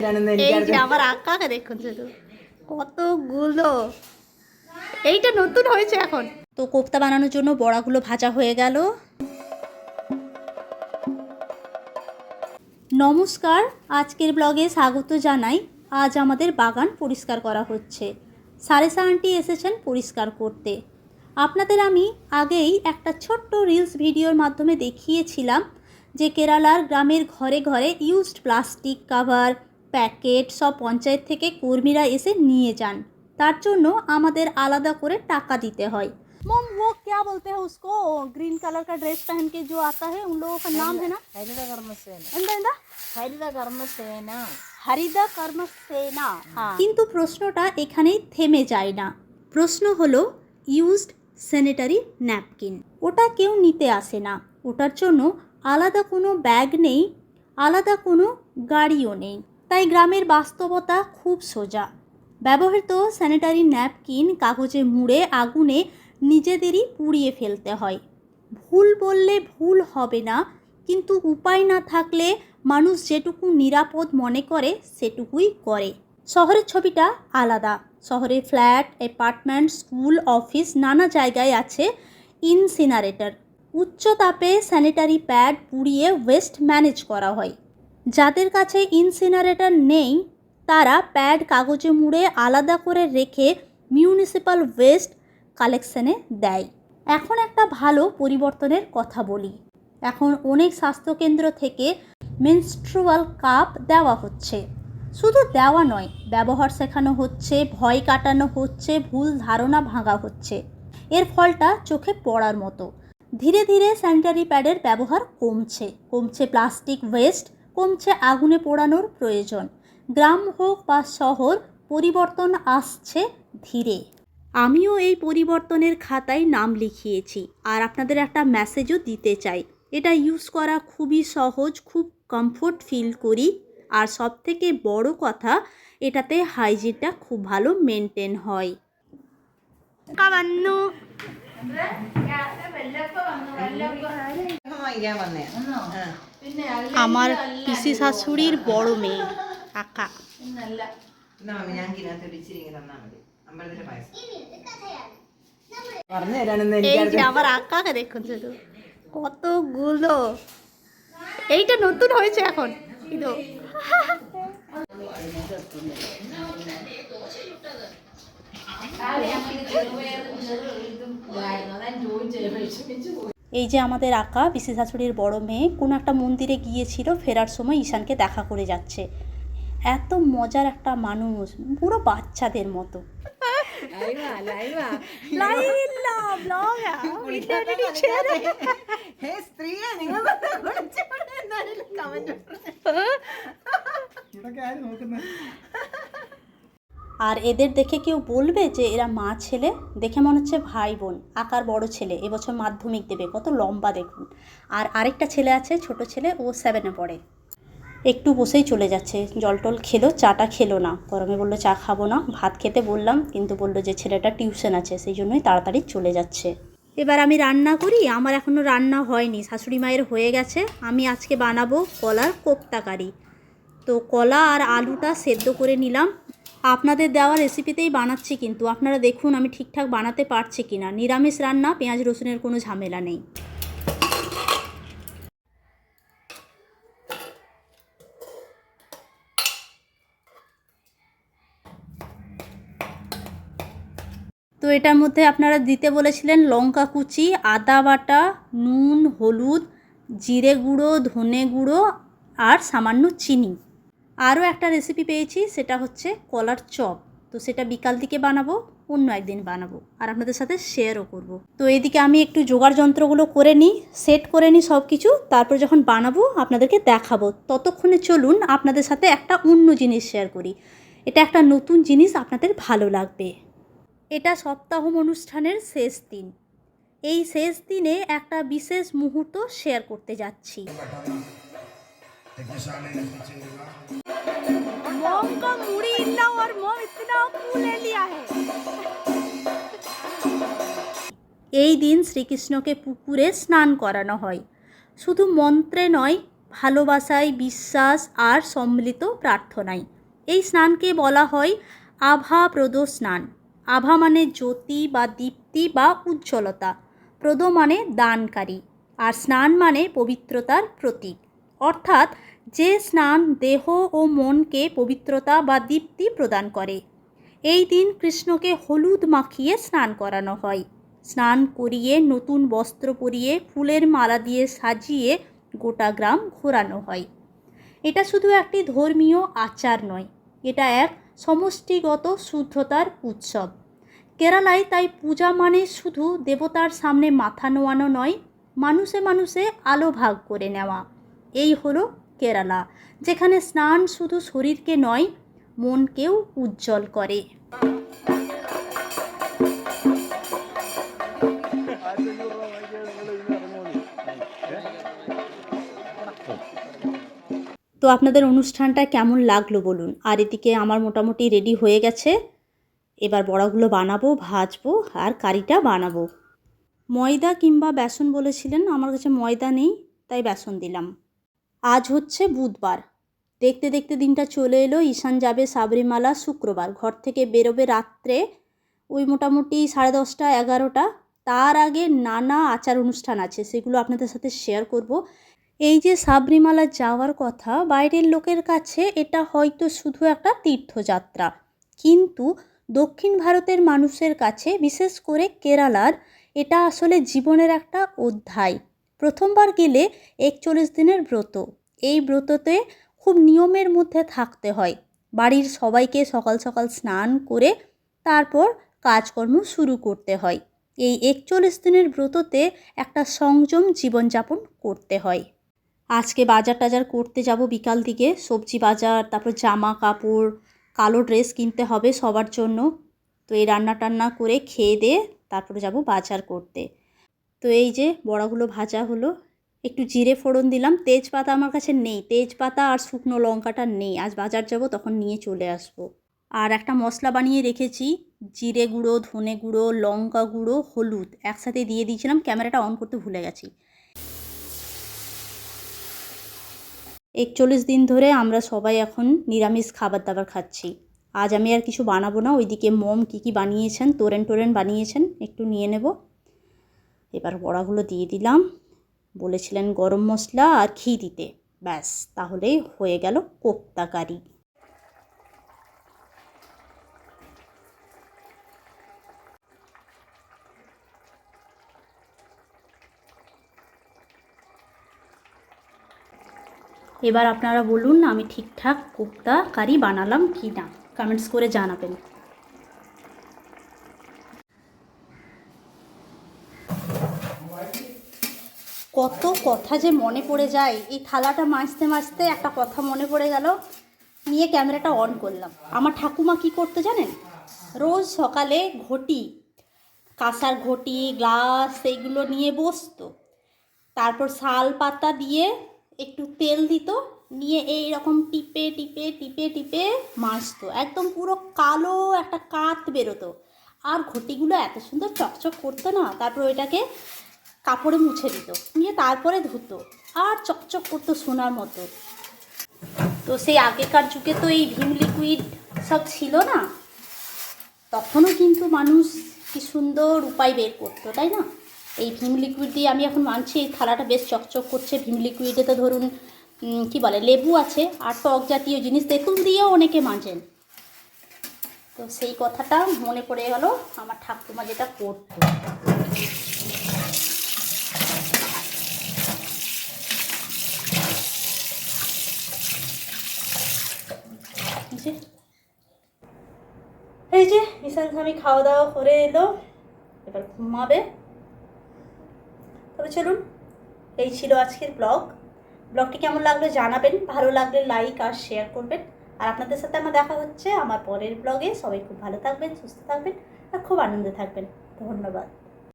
এই যে আমার আঁকাকে দেখুন শুধু কতগুলো, এইটা নতুন হয়েছে এখন। তো কোপ্তা বানানোর জন্য বড়াগুলো ভাজা হয়ে গেল। নমস্কার, আজকের ব্লগে স্বাগত জানাই। আজ আমাদের বাগান পরিষ্কার করা হচ্ছে। সারেসা আন্টি এসেছেন পরিষ্কার করতে। আপনাদের আমি আগেই একটা ছোট্ট রিলস ভিডিওর মাধ্যমে দেখিয়েছিলাম যে কেরালার গ্রামের ঘরে ঘরে ইউজড প্লাস্টিক কভার, প্যাকেট সব পঞ্চায়েত থেকে কর্মীরা এসে নিয়ে যান। তার জন্য আমাদের আলাদা করে টাকা দিতে হয়। मम वो क्या बोलते हैं उसको, ग्रीन कलर का ड्रेस पहन के जो आता है, उन लोगों का नाम है ना हरिदा कर्म सेना। কিন্তু প্রশ্নটা এখানেই থেমে যায় না। প্রশ্ন হলো ইউজড স্যানিটারি ন্যাপকিন। ওটা কেউ নিতে আসে না, ওটার জন্য আলাদা কোনো ব্যাগ নেই, আলাদা কোনো গাড়িও নেই। তাই গ্রামের বাস্তবতা খুব সোজা। ব্যবহৃত স্যানিটারি ন্যাপকিন কাগজে মুড়ে আগুনে নিজেদেরই পুড়িয়ে ফেলতে হয়। ভুল বললে ভুল হবে না, কিন্তু উপায় না থাকলে মানুষ যেটুকু নিরাপদ মনে করে সেটুকুই করে। শহরের ছবিটা আলাদা। শহরে ফ্ল্যাট, অ্যাপার্টমেন্ট, স্কুল, অফিস নানা জায়গায় আছে ইনসিনারেটর। উচ্চ তাপে স্যানিটারি প্যাড পুড়িয়ে ওয়েস্ট ম্যানেজ করা হয়। যাদের কাছে ইনসিনারেটর নেই তারা প্যাড কাগজে মুড়ে আলাদা করে রেখে মিউনিসিপ্যাল ওয়েস্ট কালেকশনে দেয়। এখন একটা ভালো পরিবর্তনের কথা বলি। এখন অনেক স্বাস্থ্যকেন্দ্র থেকে মেনস্ট্রুয়াল কাপ দেওয়া হচ্ছে। শুধু দেওয়া নয়, ব্যবহার শেখানো হচ্ছে, ভয় কাটানো হচ্ছে, ভুল ধারণা ভাঙা হচ্ছে। এর ফলটা চোখে পড়ার মতো। ধীরে ধীরে স্যানিটারি প্যাডের ব্যবহার কমছে প্লাস্টিক ওয়েস্ট, কমছে আগুনে পোড়ানোর প্রয়োজন। গ্রাম হোক বা শহর, পরিবর্তন আসছে ধীরে। আমিও এই পরিবর্তনের খাতায় নাম লিখিয়েছি আর আপনাদের একটা মেসেজও দিতে চাই। এটা ইউজ করা খুবই সহজ, খুব কমফোর্ট ফিল করি। আর সব থেকে বড় কথা, এটাতে হাইজিনটা খুব ভালো মেনটেন হয়। আমার পিসি শাশুড়ির বড় মেয়ে কাকা। এই যে আমার আঁকাকে দেখুন শুধু কতগুলো, এইটা নতুন হয়েছে এখন। এই যে আমাদের আঁকা পিসি শাশুড়ির বড় মেয়ে কোনো একটা মন্দিরে গিয়েছিল, ফেরার সময় ঈশানকে দেখা করে যাচ্ছে। এত মজার একটা মানুষ, পুরো বাচ্চাদের মতো। আর এদের দেখে কেউ বলবে যে এরা মা ছেলে? দেখে মনে হচ্ছে ভাই বোন। আকার বড় ছেলে এবছর মাধ্যমিক দেবে, কত লম্বা দেখুন। আর আরেকটা ছেলে আছে, ছোট ছেলে, ও 7-এ পড়ে। একটু বসেই চলে যাচ্ছে। জল টল খেলো, চাটা খেলো না। গরমে বললো চা খাবো না, ভাত খেতে বললাম, কিন্তু বললো যে ছেলেটা টিউশন আছে, সেই জন্যই তাড়াতাড়ি চলে যাচ্ছে। এবার আমি রান্না করি। আমার এখনও রান্না হয়নি, শাশুড়ি মায়ের হয়ে গেছে। আমি আজকে বানাবো কলার কোপ্তা কারি। তো কলা আর আলুটা সেদ্ধ করে নিলাম। আপনাদের দেওয়া রেসিপিতেই বানাচ্ছি, কিন্তু আপনারা দেখুন আমি ঠিকঠাক বানাতে পারছি কিনা। নিরামিষ রান্না, পেঁয়াজ রসুনের কোনো ঝামেলা নেই। তো এটার মধ্যে আপনারা দিতে বলেছিলেন লঙ্কা কুচি, আদা বাটা, নুন, হলুদ, জিরে গুঁড়ো, ধনে গুঁড়ো আর সামান্য চিনি। আরও একটা রেসিপি পেয়েছি, সেটা হচ্ছে কলার চপ। তো সেটা বিকাল দিকে বানাবো, অন্য একদিন বানাবো আর আপনাদের সাথে শেয়ারও করব। তো এইদিকে আমি একটু জোগাড় যন্ত্রগুলো করে নিই, সেট করে নিই সব কিছু, তারপর যখন বানাবো আপনাদেরকে দেখাবো। ততক্ষণে চলুন আপনাদের সাথে একটা অন্য জিনিস শেয়ার করি। এটা একটা নতুন জিনিস, আপনাদের ভালো লাগবে। এটা সপ্তাহ অনুষ্ঠানের শেষ দিন। এই শেষ দিনে একটা বিশেষ মুহূর্ত শেয়ার করতে যাচ্ছি। এই দিন শ্রীকৃষ্ণকে পুকুরে স্নান করানো হয়। শুধু মন্ত্রে নয়, ভালোবাসায়, বিশ্বাস আর সম্মিলিত প্রার্থনায়। এই স্নানকে বলা হয় আভাপ্রদ স্নান। আভা মানে জ্যোতি বা দীপ্তি বা উজ্জ্বলতা, প্রদ মানে দানকারী, আর স্নান মানে পবিত্রতার প্রতীক। অর্থাৎ যে স্নান দেহ ও মনকে পবিত্রতা বা দীপ্তি প্রদান করে। এই দিন কৃষ্ণকে হলুদ মাখিয়ে স্নান করানো হয়। স্নান করিয়ে নতুন বস্ত্র পরিয়ে ফুলের মালা দিয়ে সাজিয়ে গোটা গ্রাম ঘোরানো হয়। এটা শুধু একটি ধর্মীয় আচার নয়, এটা এক সমষ্টিগত শুদ্ধতার উৎসব। কেরালায় তাই পূজা মানে শুধু দেবতার সামনে মাথা নোয়ানো নয়, মানুষে মানুষে আলো ভাগ করে নেওয়া। এই হলো কেরালা, যেখানে স্নান শুধু শরীরকে নয়, মনকেও উজ্জ্বল করে। তো আপনাদের অনুষ্ঠানটা কেমন লাগলো বলুন। আর এদিকে আমার মোটামুটি রেডি হয়ে গেছে। এবার বড়াগুলো বানাবো, ভাজবো আর কারিটা বানাবো। ময়দা কিংবা বেসন বলেছিলেন, আমার কাছে ময়দা নেই, তাই বেসন দিলাম। আজ হচ্ছে বুধবার। দেখতে দেখতে দিনটা চলে এলো। ঈশান যাবে সাবরিমালা শুক্রবার। ঘর থেকে বেরোবে রাত্রে ওই মোটামুটি 10:30 11টা। তার আগে নানা আচার অনুষ্ঠান আছে, সেগুলো আপনাদের সাথে শেয়ার করব। এই যে সাবরিমালা যাওয়ার কথা, বাইরের লোকের কাছে এটা হয়তো শুধু একটা তীর্থযাত্রা, কিন্তু দক্ষিণ ভারতের মানুষের কাছে, বিশেষ করে কেরালার, এটা আসলে জীবনের একটা অধ্যায়। প্রথমবার গেলে 41 দিনের ব্রত। এই ব্রততে খুব নিয়মের মধ্যে থাকতে হয়। বাড়ির সবাইকে সকাল সকাল স্নান করে তারপর কাজকর্ম শুরু করতে হয়। এই 41 দিনের ব্রততে একটা সংযম জীবনযাপন করতে হয়। আজকে বাজার টাজার করতে যাব বিকাল দিকে, সবজি বাজার, তারপর জামা কাপড়, কালো ড্রেস কিনতে হবে সবার জন্য। তো এই রান্না টান্না করে খেয়ে দিয়ে তারপরে যাব বাজার করতে। তো এই যে বড়াগুলো ভাজা হলো, একটু জিরে ফোড়ন দিলাম। তেজপাতা আমার কাছে নেই, তেজপাতা আর শুকনো লঙ্কাটা নেই, আজ বাজার যাব তখন নিয়ে চলে আসব। আর একটা মশলা বানিয়ে রেখেছি, জিরে গুঁড়ো, ধনে গুঁড়ো, লঙ্কা গুঁড়ো, হলুদ একসাথে দিয়ে দিয়েছিলাম, ক্যামেরাটা অন করতে ভুলে গেছি। 41 দিন ধরে আমরা সবাই এখন নিরামিষ খাবার দাবার খাচ্ছি। আজ আমি আর কিছু বানাবো না। ওইদিকে মম কী বানিয়েছেন, তোরেন টোরেন বানিয়েছেন, একটু নিয়ে নেব। এবার বড়াগুলো দিয়ে দিলাম। বলেছিলেন গরম মশলা আর ঘি দিতে, ব্যাস তাহলেই হয়ে গেল কোপ্তা কারি। এবার আপনারা বলুন আমি ঠিকঠাক কোপ্তা কারি বানালাম কি না, কমেন্টস করে জানাবেন। কত কথা যে মনে পড়ে যায়। এই থালাটা মাজতে মাজতে একটা কথা মনে পড়ে গেল, নিয়ে ক্যামেরাটা অন করলাম। আমার ঠাকুমা কি করতে জানেন, রোজ সকালে ঘটি, কাঁসার ঘটি, গ্লাস, এইগুলো নিয়ে বসতো। তারপর শাল পাতা দিয়ে একটু তেল দিত, নিয়ে এই রকম টিপে টিপে টিপে টিপে মাজতো, একদম পুরো কালো একটা কাত বেরোতো। আর ঘটিগুলো এত সুন্দর চকচক করতো না। তারপর ওইটাকে কাপড়ে মুছে দিত, নিয়ে তারপরে ধুতো, আর চকচক করতো সোনার মতো। তো সেই আগেকার যুগে তো এই ভিম লিকুইড সব ছিল না, তখনও কিন্তু মানুষ কি সুন্দর উপায় বের করতো, তাই না? এই ভিম লিকুইড দিয়ে আমি এখন মানছি এই থালাটা বেশ চকচক করছে। ভিম লিকুইডে তো ধরুন কি বলে, লেবু আছে আর টক জাতীয় জিনিস, তেঁতুল দিয়েও অনেকে মাজেন। তো সেই কথাটা মনে পড়ে গেল, আমার ঠাকুমা যেটা করতো। এই যে ঈশান স্বামী খাওয়া দাওয়া করে এলো, এবার ঘুমাবে। তবে চলুন, এই ছিল আজকের ব্লগটি কেমন লাগলো জানাবেন। ভালো লাগলে লাইক আর শেয়ার করবেন। আর আপনাদের সাথে আমার দেখা হচ্ছে আমার পরের ব্লগে। সবাই খুব ভালো থাকবেন, সুস্থ থাকবেন আর খুব আনন্দে থাকবেন। ধন্যবাদ।